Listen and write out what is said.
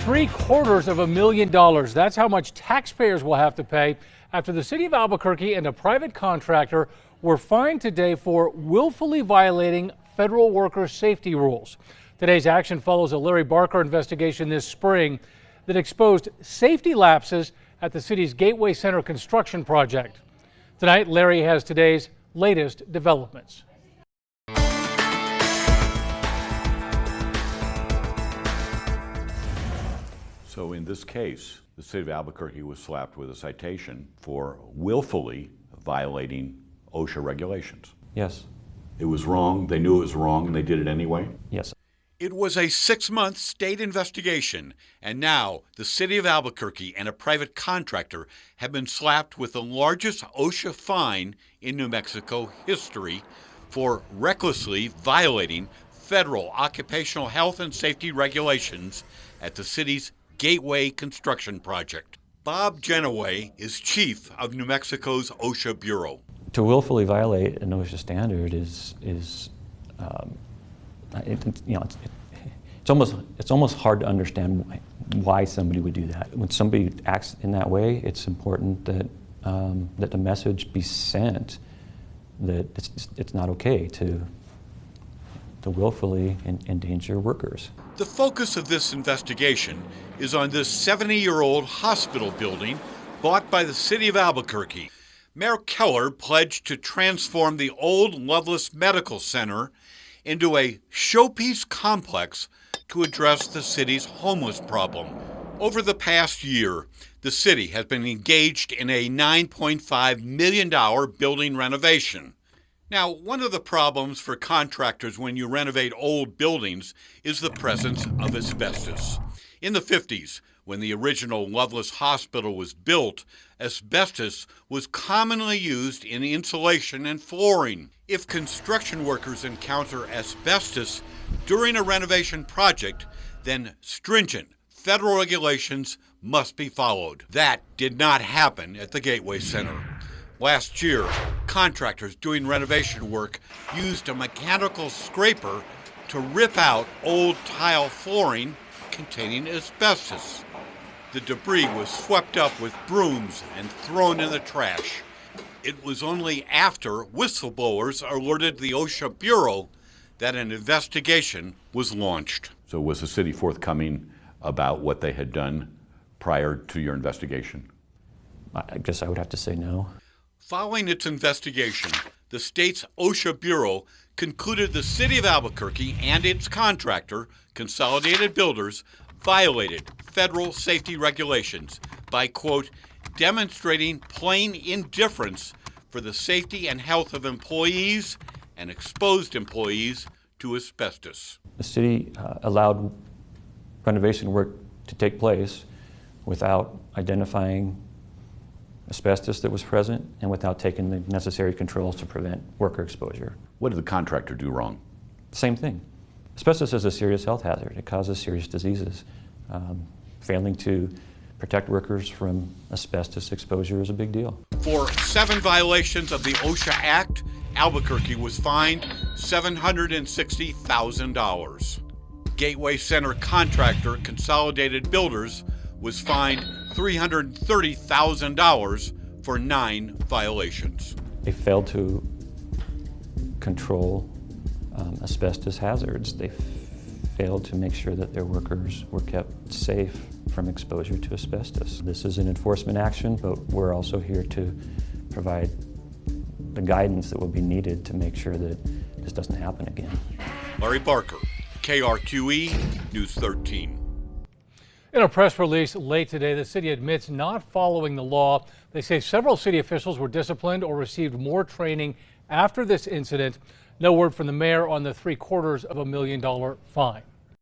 $750,000. That's how much taxpayers will have to pay after the city of Albuquerque and a private contractor were fined today for willfully violating federal worker safety rules. Today's action follows a Larry Barker investigation this spring that exposed safety lapses at the city's Gateway Center construction project. Tonight, Larry has today's latest developments. So in this case, the city of Albuquerque was slapped with a citation for willfully violating OSHA regulations. Yes. It was wrong, they knew it was wrong, and they did it anyway? Yes. It was a 6-month state investigation, and now the city of Albuquerque and a private contractor have been slapped with the largest OSHA fine in New Mexico history for recklessly violating federal occupational health and safety regulations at the city's Gateway construction project. Bob Genoway is chief of New Mexico's OSHA Bureau. To willfully violate an OSHA standard it's almost hard to understand why somebody would do that. When somebody acts in that way, it's important that that the message be sent that it's not okay to willfully endanger workers. The focus of this investigation is on this 70-year-old hospital building bought by the city of Albuquerque. Mayor Keller pledged to transform the old Loveless Medical Center into a showpiece complex to address the city's homeless problem. Over the past year, the city has been engaged in a $9.5 million building renovation. Now, one of the problems for contractors when you renovate old buildings is the presence of asbestos. In the 50s, when the original Loveless Hospital was built, asbestos was commonly used in insulation and flooring. If construction workers encounter asbestos during a renovation project, then stringent federal regulations must be followed. That did not happen at the Gateway Center. Last year, contractors doing renovation work used a mechanical scraper to rip out old tile flooring containing asbestos. The debris was swept up with brooms and thrown in the trash. It was only after whistleblowers alerted the OSHA Bureau that an investigation was launched. So was the city forthcoming about what they had done prior to your investigation? I guess I would have to say no. Following its investigation, the state's OSHA Bureau concluded the city of Albuquerque and its contractor, Consolidated Builders, violated federal safety regulations by, quote, demonstrating plain indifference for the safety and health of employees and exposed employees to asbestos. The city allowed renovation work to take place without identifying asbestos that was present and without taking the necessary controls to prevent worker exposure. What did the contractor do wrong? Same thing. Asbestos is a serious health hazard. It causes serious diseases. Failing to protect workers from asbestos exposure is a big deal. For 7 violations of the OSHA Act, Albuquerque was fined $760,000. Gateway Center contractor Consolidated Builders was fined $330,000 for 9 violations. They failed to control asbestos hazards. They failed to make sure that their workers were kept safe from exposure to asbestos. This is an enforcement action, but we're also here to provide the guidance that will be needed to make sure that this doesn't happen again. Larry Barker, KRQE, News 13. In a press release late today, the city admits not following the law. They say several city officials were disciplined or received more training after this incident. No word from the mayor on the $750,000 fine.